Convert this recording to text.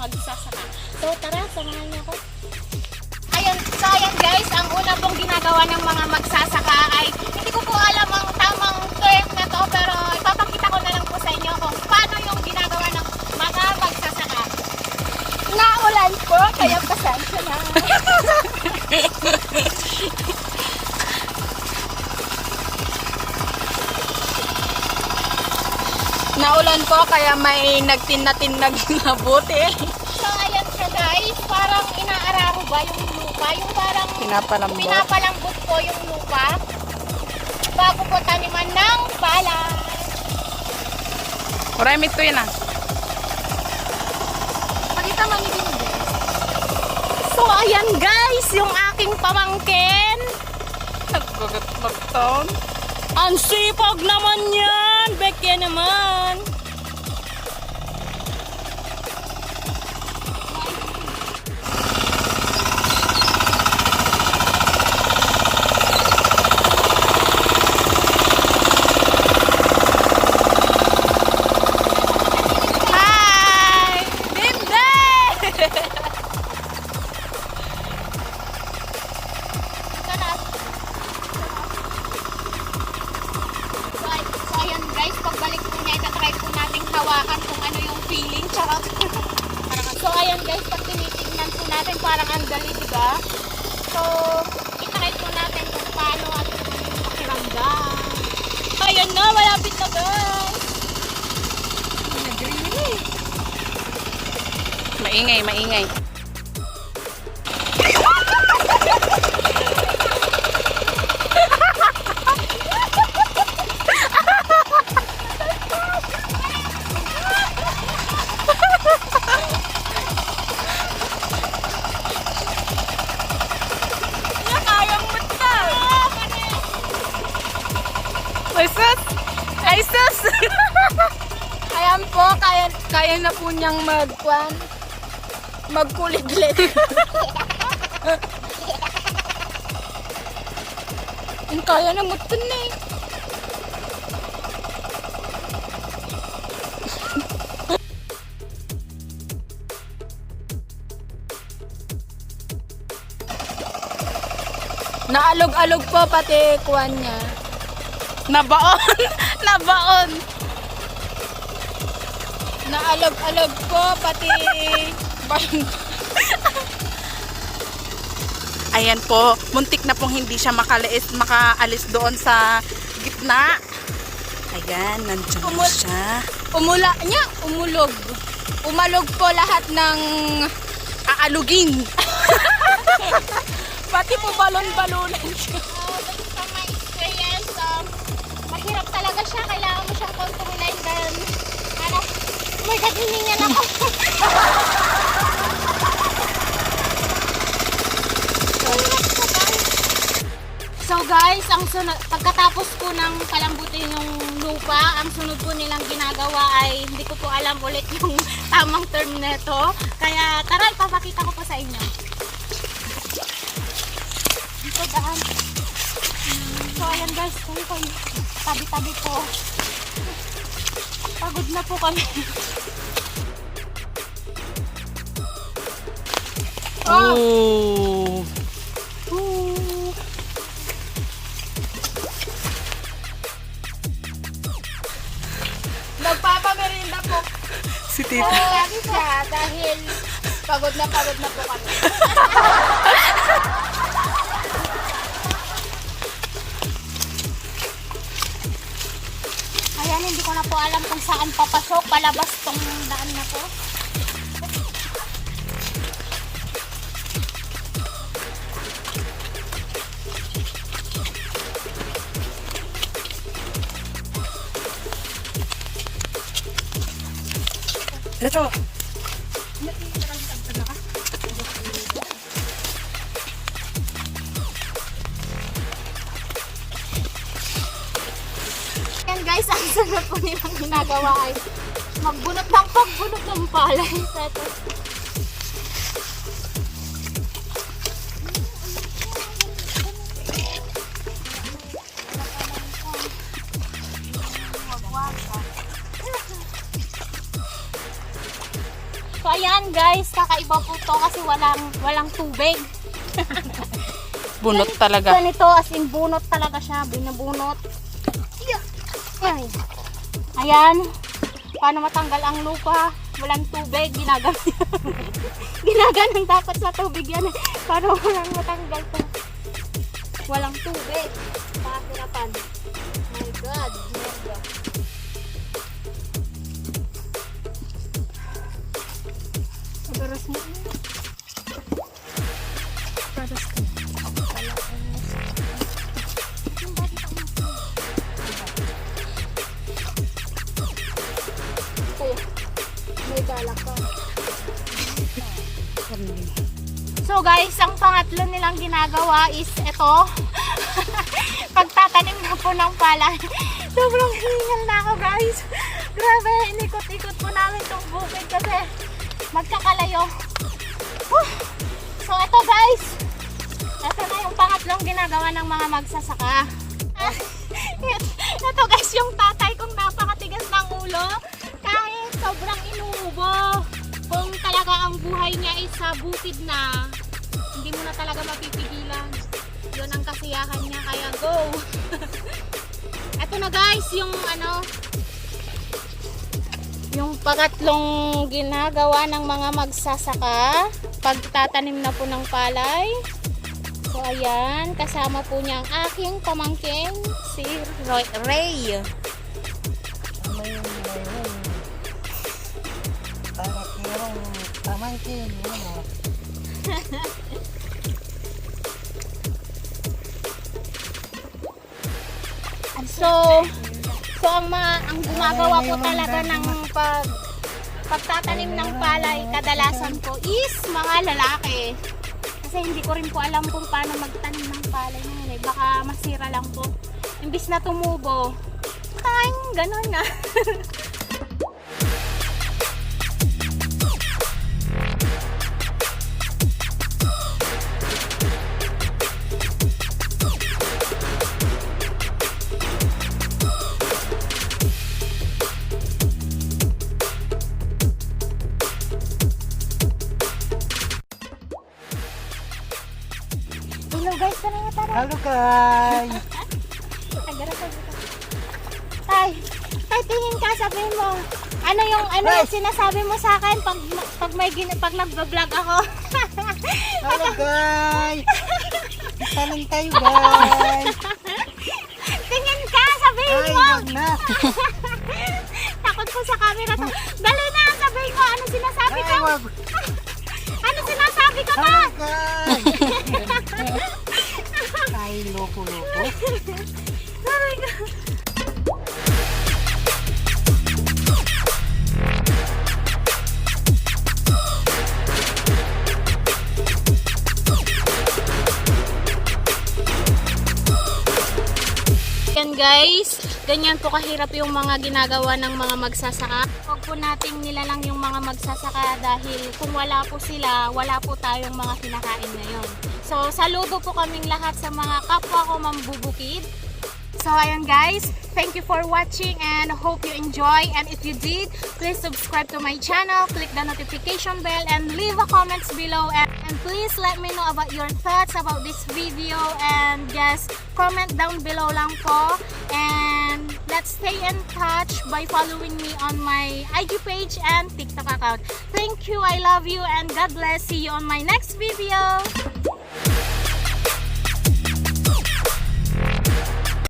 magsasaka. So tara, samahan niyo ako. Ayan guys, ang una pong ginagawa ng mga magsasaka ay hindi ko po alam ang tamang term na to, pero ipapakita ko na lang po sa inyo kung paano yung ginagawa ng mga magsasaka. Naulan po, kaya pasensya na. Naulan po kaya may nagtin-natinag na bote. So ayan siya guys, parang inaararo ba yung lupa? Yung parang pinapalambot po yung lupa bago po taniman ng palay. Maraming ito yun ah. Pakita man din guys. So ayan guys, yung aking pamangkin. Nagbagat-bagton. Ang sipag naman yan, Becky naman. Hi! Linda! So ayan guys, pagbalik po niya, itatry po natin hawakan kung ano yung feeling. Charot. So ayan guys, pag tinitingnan po natin parang ang dali, diba? So, itry po natin kung paano at kung ano yung pakiramdam. Ayan na, malapit na guys. Maingay, maingay. Ay sus! Ay sus! Ayan po, kaya na po niyang magkuliglit. Ang kaya na mutin na eh. Naalog-alog po pati kuwan niya. Nabaon! Nabaon! Naalog-alog po pati Ayan po, muntik na pong hindi siya makaalis doon sa gitna. Ayan, nandiyan na siya. umulog. Umalog po lahat ng Aalugin! pati po balon-balonan siya. Based on my experience, mahirap talaga siya. Kailangan mo siyang kontrolin dahil oh my God, hiningan ako. So guys, ang sunod, pagkatapos po ng palambutin yung lupa, ang sunod po nilang ginagawa ay hindi ko po alam ulit yung tamang term nito. Kaya tara, ipapakita ko po sa inyo. Dito daan. So ayan guys, tabi-tabi po. Pagod na po kami. Oh! Nagpapamerinda po. Si Tita. Lagi siya dahil pagod na po kami. Ayan, hindi ko na po alam kung saan papasok. Palabas tong daan na po. Ito. Yan guys, ang sunod po nilang ginagawa ay pagbunot ng palay. So, ito. So ayan guys, kakaiba po to kasi walang tubig. Bunot talaga. Ganito, as in bunot talaga siya, binubunot. Ay. Ayan, paano matanggal ang lupa? Walang tubig, ginaganang dapat sa tubig yan. Paano walang matanggal to? Walang tubig. Pakahirapan. My God, merda. Padaras mo. Padaras ko. May galak pa. So guys, ang pangatlo nilang ginagawa is ito. Pagtatanim na po ng palay. Sobrang hiningal na ako guys. Grabe, inikot-ikot po namin itong bukid kasi magkakalayo. So ito guys, ito na yung pangatlong ginagawa ng mga magsasaka. Ito guys, yung tatay kong napakatigas ng ulo. Kahit sobrang inuubo. Kung talaga ang buhay niya is sa bukid na, hindi mo na talaga mapipigilan. Yun ang kasiyahan niya, kaya go! Ito na guys, yung yung pangatlong ginagawa ng mga magsasaka. Pagtatanim na po ng palay. So ayan, kasama po niya ang aking pamangkin, si Ray. Pamangkin mo. So ang gumagawa po talaga ng pagtatanim ng palay kadalasan po is mga lalaki. Kasi hindi ko rin po alam kung paano magtanim ng palay ngayon eh. Baka masira lang po. Imbis na tumubo, ganun na. Hello guys, tara. Halo guys. Tay, tingin ka, sabihin mo. Ano yung sinasabi mo sa akin pag nagba-vlog ako? Halo guys. Saling tayo guys. Tingin ka, sabihin Ay, mo. wag na. Takot po sa camera to. Dali na, sabihin mo. Ano sinasabi ko? Ay, wag. Ano sinasabi ko ba? Halo guys. Ay, loko-loko. Sabi ko. Yan guys, ganyan po kahirap yung mga ginagawa ng mga magsasaka. Huwag po nating nilalang yung mga magsasaka dahil kung wala po sila, wala po tayong mga kinakain ngayon. So, saludo po kaming lahat sa mga kapwa ko mambubukid. So, ayan guys, thank you for watching and hope you enjoy. And if you did, please subscribe to my channel, click the notification bell, and leave a comments below. And please let me know about your thoughts about this video. And just comment down below lang po. And let's stay in touch by following me on my IG page and TikTok account. Thank you, I love you, and God bless. See you on my next video.